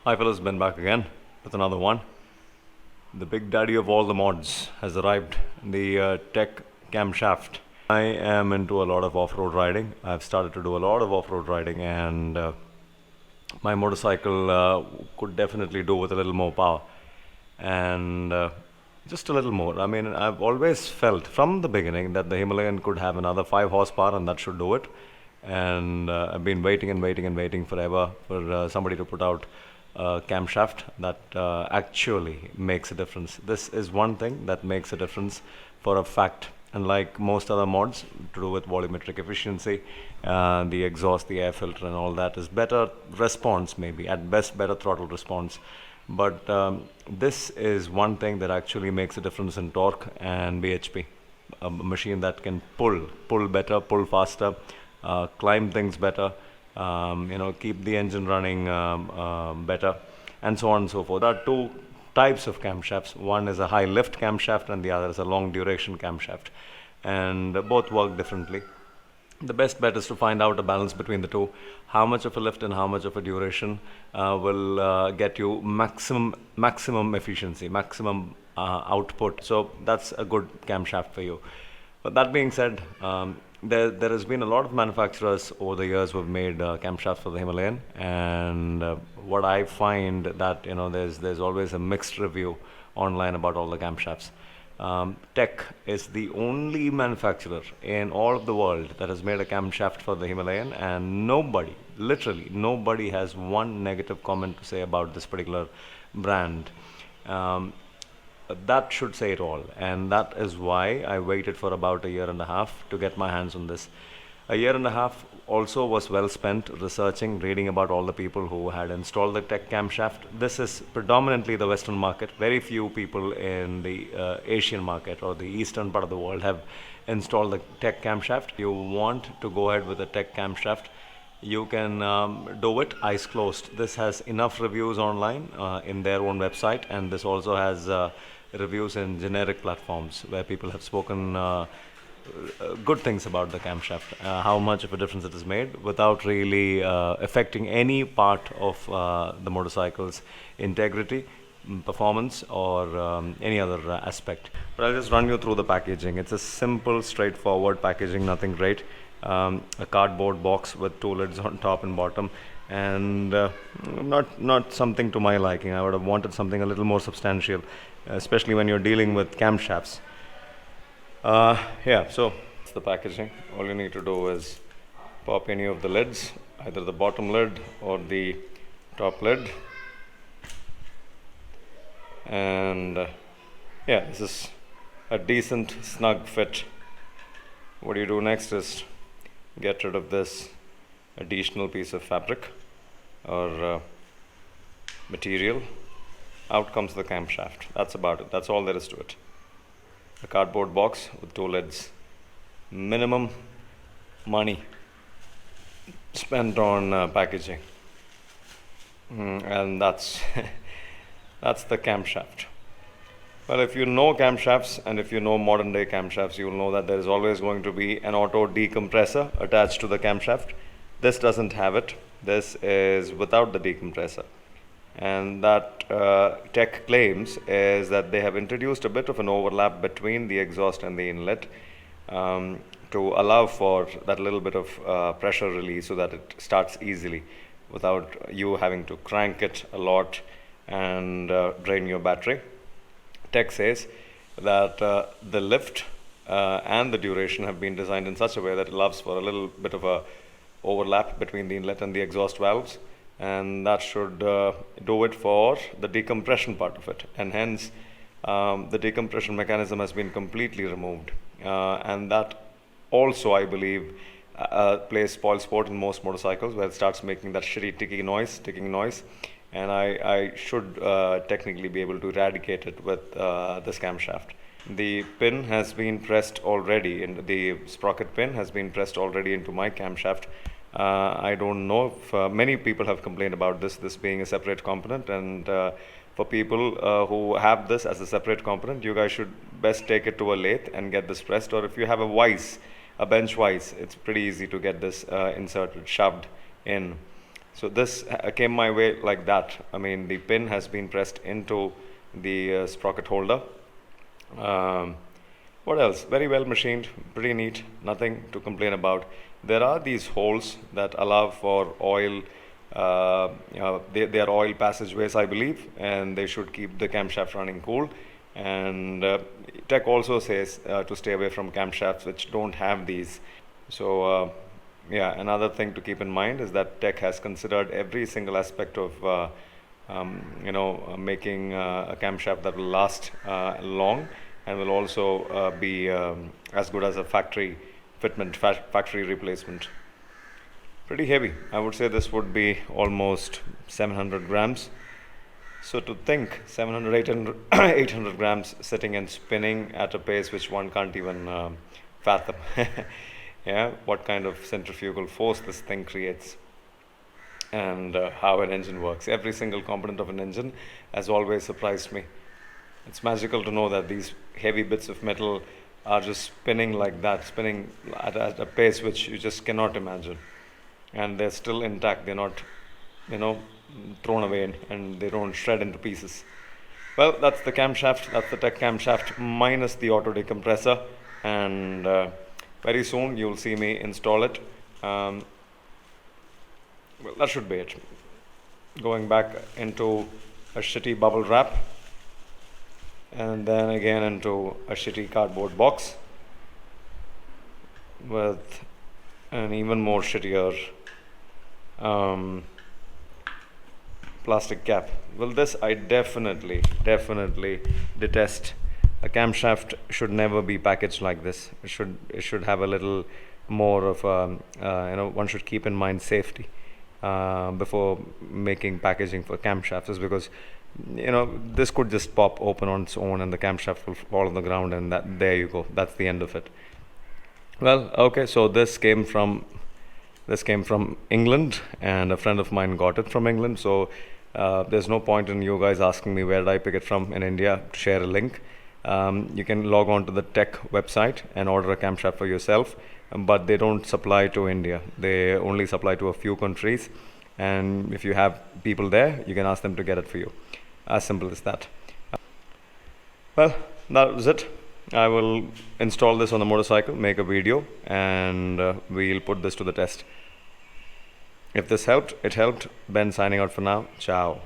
Hi fellas, Ben back again with another one. The big daddy of all the mods has arrived, the Tech Camshaft. I am into a lot of off-road riding. I've started to do a lot of off-road riding, and my motorcycle could definitely do with a little more power. And just a little more. I mean, I've always felt from the beginning that the Himalayan could have another 5 horsepower and that should do it. And I've been waiting and waiting and waiting forever for somebody to put out a camshaft that actually makes a difference. This is one thing that makes a difference for a fact. Unlike most other mods to do with volumetric efficiency, the exhaust, the air filter and all that is better response, maybe at best better throttle response. But this is one thing that actually makes a difference in torque and bhp. A machine that can pull better, pull faster, climb things better, keep the engine running better, and so on and so forth. There are two types of camshafts. One is a high lift camshaft and the other is a long duration camshaft, and both work differently. The best bet is to find out a balance between the two. How much of a lift and how much of a duration will get you maximum efficiency, maximum output. So that's a good camshaft for you. But that being said, there has been a lot of manufacturers over the years who have made camshafts for the Himalayan, and what I find that there's always a mixed review online about all the camshafts. Tech is the only manufacturer in all of the world that has made a camshaft for the Himalayan, and nobody, literally nobody, has one negative comment to say about this particular brand. That should say it all, and that is why I waited for about a year and a half to get my hands on this. A year and a half also was well spent researching, reading about all the people who had installed the Tech camshaft. This is predominantly the Western market. Very few people in the Asian market or the eastern part of the world have installed the Tech camshaft. If you want to go ahead with the Tech camshaft, you can do it eyes closed. This has enough reviews online in their own website, and this also has reviews in generic platforms where people have spoken good things about the camshaft, how much of a difference it has made without really affecting any part of the motorcycle's integrity, performance, or any other aspect. But I'll just run you through the packaging. It's a simple, straightforward packaging, nothing great. A cardboard box with 2 lids on top and bottom, and not something to my liking. I would have wanted something a little more substantial, especially when you're dealing with camshafts. Yeah, so that's the packaging. All you need to do is pop any of the lids, either the bottom lid or the top lid, and yeah, this is a decent snug fit. What you do next is get rid of this additional piece of fabric or material. Out comes the camshaft. That's about it. That's all there is to it. A cardboard box with 2 lids. Minimum money spent on packaging, and that's that's the camshaft. Well, if you know camshafts and if you know modern day camshafts, you will know that there is always going to be an auto decompressor attached to the camshaft. This doesn't have it. This is without the decompressor. And that Tech claims is that they have introduced a bit of an overlap between the exhaust and the inlet to allow for that little bit of pressure release so that it starts easily without you having to crank it a lot and drain your battery. Tech says that the lift and the duration have been designed in such a way that it allows for a little bit of a overlap between the inlet and the exhaust valves, and that should do it for the decompression part of it, and hence the decompression mechanism has been completely removed, and that also, I believe, plays spoil sport in most motorcycles, where it starts making that shitty ticking noise, and I should technically be able to eradicate it with this camshaft. The pin has been pressed already, and the sprocket pin has been pressed already into my camshaft. I don't know if many people have complained about this being a separate component, and for people who have this as a separate component, you guys should best take it to a lathe and get this pressed, or if you have a bench vise, it's pretty easy to get this inserted, shoved in. So this came my way like that. I mean, the pin has been pressed into the sprocket holder. Um, what else? Very well machined, pretty neat, nothing to complain about. There are these holes that allow for oil, they are oil passageways, I believe, and they should keep the camshaft running cool. And tech also says to stay away from camshafts which don't have these. So yeah, another thing to keep in mind is that tech has considered every single aspect of making a camshaft that will last long and will also be as good as a factory fitment, factory replacement. Pretty heavy. I would say this would be almost 700 grams. So to think 700, 800, 800 grams sitting and spinning at a pace which one can't even fathom. Yeah, what kind of centrifugal force this thing creates, and how an engine works. Every single component of an engine has always surprised me. It's magical to know that these heavy bits of metal are just spinning like that, spinning at a pace which you just cannot imagine. And they're still intact, they're not, thrown away and they don't shred into pieces. Well, that's the camshaft, that's the tech camshaft minus the auto decompressor, and very soon you'll see me install it. Well, that should be it. Going back into a shitty bubble wrap, and then again into a shitty cardboard box with an even more shittier plastic cap. Well, this I definitely detest. A camshaft should never be packaged like this. It should have a little more of one should keep in mind safety before making packaging for camshafts, is because this could just pop open on its own and the camshaft will fall on the ground, and there you go, that's the end of it. Well, okay, so this came from England, and a friend of mine got it from England. So there's no point in you guys asking me where did I pick it from in India to share a link. You can log on to the tech website and order a camshaft for yourself, but they don't supply to India. They only supply to a few countries, and if you have people there, you can ask them to get it for you. As simple as that. Well, that was it. I will install this on the motorcycle, make a video, and we'll put this to the test. If this helped, it helped. Ben signing out for now. Ciao.